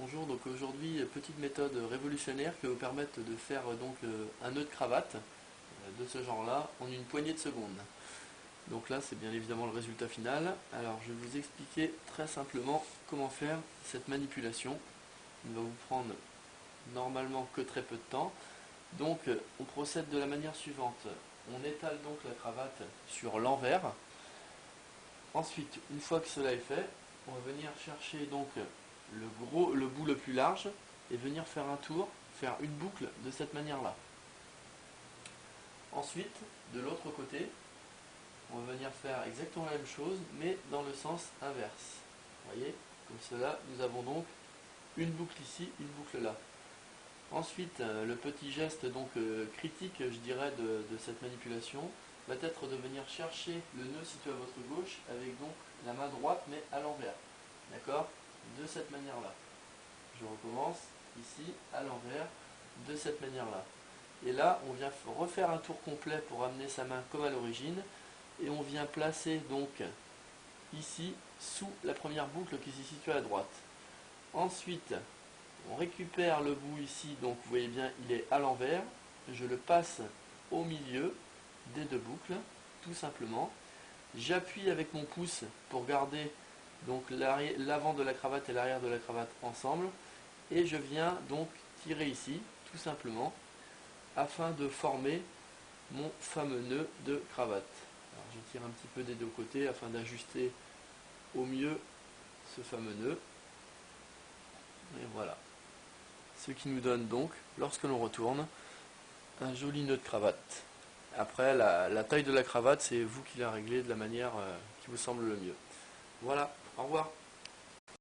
Bonjour, donc aujourd'hui, petite méthode révolutionnaire qui va vous permettre de faire un nœud de cravate de ce genre-là en une poignée de secondes. Donc là, c'est bien évidemment le résultat final. Alors, je vais vous expliquer très simplement comment faire cette manipulation. Il va vous prendre normalement que très peu de temps. Donc, on procède de la manière suivante. On étale donc la cravate sur l'envers. Ensuite, une fois que cela est fait, on va venir chercher donc le bout le plus large et venir faire un tour, faire une boucle de cette manière-là. Ensuite, de l'autre côté, on va venir faire exactement la même chose, mais dans le sens inverse. Vous voyez, comme cela, nous avons donc une boucle ici, une boucle là. Ensuite, le petit geste critique, je dirais, de cette manipulation va être de venir chercher le nœud situé à votre gauche avec donc la main droite mais à l'envers. D'accord? De cette manière-là. Je recommence ici à l'envers de cette manière-là. Et là, on vient refaire un tour complet pour amener sa main comme à l'origine et on vient placer donc ici sous la première boucle qui se situe à droite. Ensuite, on récupère le bout ici, donc vous voyez bien, il est à l'envers. Je le passe au milieu des deux boucles, tout simplement. J'appuie avec mon pouce pour garder donc l'avant de la cravate et l'arrière de la cravate ensemble. Et je viens donc tirer ici, tout simplement, afin de former mon fameux nœud de cravate. Alors, je tire un petit peu des deux côtés afin d'ajuster au mieux ce fameux nœud. Et voilà. Ce qui nous donne donc, lorsque l'on retourne, un joli nœud de cravate. Après, la taille de la cravate, c'est vous qui la réglez de la manière qui vous semble le mieux. Voilà, au revoir.